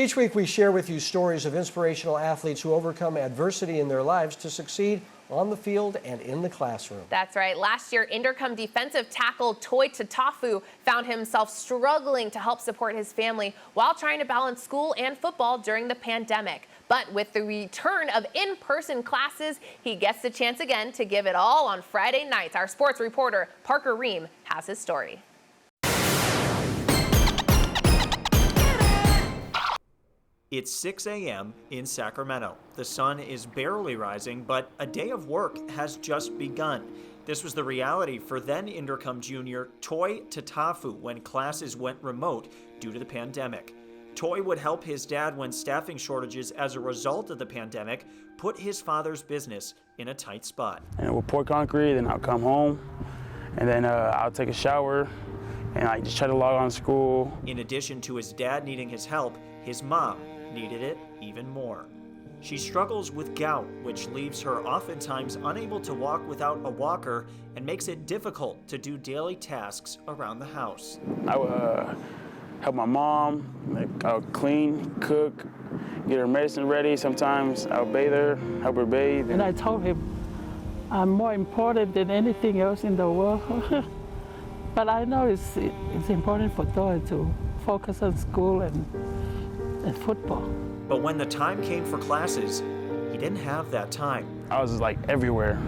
Each week we share with you stories of inspirational athletes who overcome adversity in their lives to succeed on the field and in the classroom. That's right. Last year, Inderkum defensive tackle Tatafu found himself struggling to help support his family while trying to balance school and football during the pandemic. But with the return of in-person classes, he gets the chance again to give it all on Friday nights. Our sports reporter, Parker Ream, has his story. It's 6 a.m. in Sacramento. The sun is barely rising, but a day of work has just begun. This was the reality for then Inderkum junior Toy Tatafu when classes went remote due to the pandemic. Toy would help his dad when staffing shortages as a result of the pandemic put his father's business in a tight spot. And we'll pour concrete, then I'll come home, and then I'll take a shower, and I just try to log on to school. In addition to his dad needing his help, his mom needed it even more. She struggles with gout, which leaves her oftentimes unable to walk without a walker and makes it difficult to do daily tasks around the house. I would help my mom, I would clean, cook, get her medicine ready. Sometimes I would bathe her, help her bathe. And I told him, I'm more important than anything else in the world. But I know it's important for Toy to focus on school and football. But when the time came for classes, he didn't have that time. I was just like everywhere,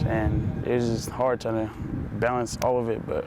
and it was just hard trying to balance all of it. But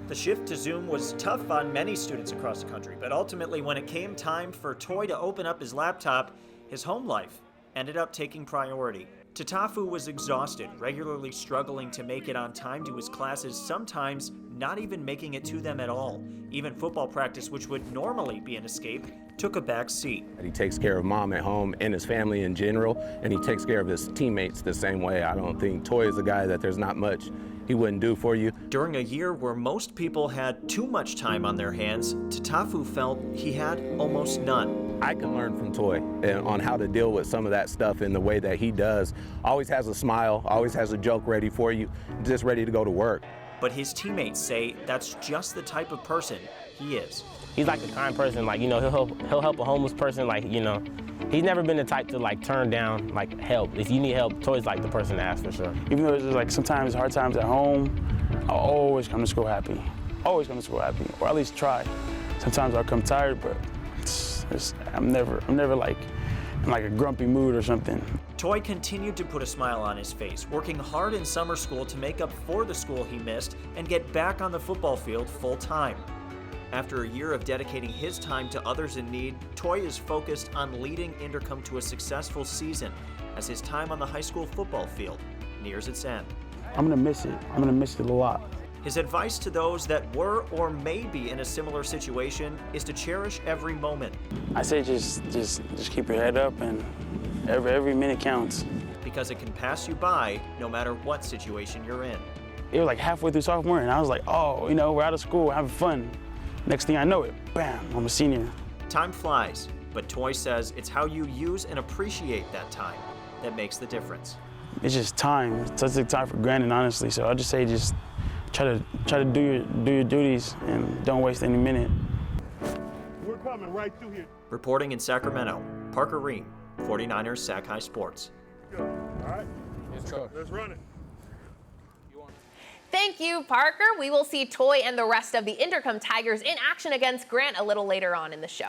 the shift to Zoom was tough on many students across the country, but ultimately when it came time for Toy to open up his laptop, his home life ended up taking priority. Tatafu was exhausted, regularly struggling to make it on time to his classes, sometimes not even making it to them at all. Even football practice, which would normally be an escape, took a back seat. He takes care of mom at home and his family in general, and he takes care of his teammates the same way. I don't think Toy is a guy that there's not much he wouldn't do for you. During a year where most people had too much time on their hands, Tatafu felt he had almost none. I can learn from Toy on how to deal with some of that stuff in the way that he does. Always has a smile, always has a joke ready for you, just ready to go to work. But his teammates say that's just the type of person he is. He's like a kind person, like, he'll help a homeless person, like, he's never been the type to like turn down like help. If you need help, Toy's like the person to ask for sure. even though it's just like sometimes hard times at home, I'll always come to school happy. Always come to school happy, or at least try. Sometimes I'll come tired, but I'm never like in like a grumpy mood or something. Toy continued to put a smile on his face, working hard in summer school to make up for the school he missed and get back on the football field full time. After a year of dedicating his time to others in need, Toy is focused on leading Inderkum to a successful season as his time on the high school football field nears its end. I'm gonna miss it. I'm gonna miss it a lot. His advice to those that were or may be in a similar situation is to cherish every moment. I say just keep your head up, and every minute counts. Because it can pass you by no matter what situation you're in. It was like halfway through sophomore, and I was like, oh, we're out of school, having fun. Next thing I know it, bam, I'm a senior. Time flies, but Toy says it's how you use and appreciate that time that makes the difference. It's just time. It's such a time for granted, honestly. So I just say just try to do your duties and don't waste any minute. We're coming right through here. Reporting in Sacramento, Parker Ream, 49ers Sac High Sports. All right, let's run it. Thank you, Parker. We will see Toy and the rest of the Inderkum Tigers in action against Grant a little later on in the show.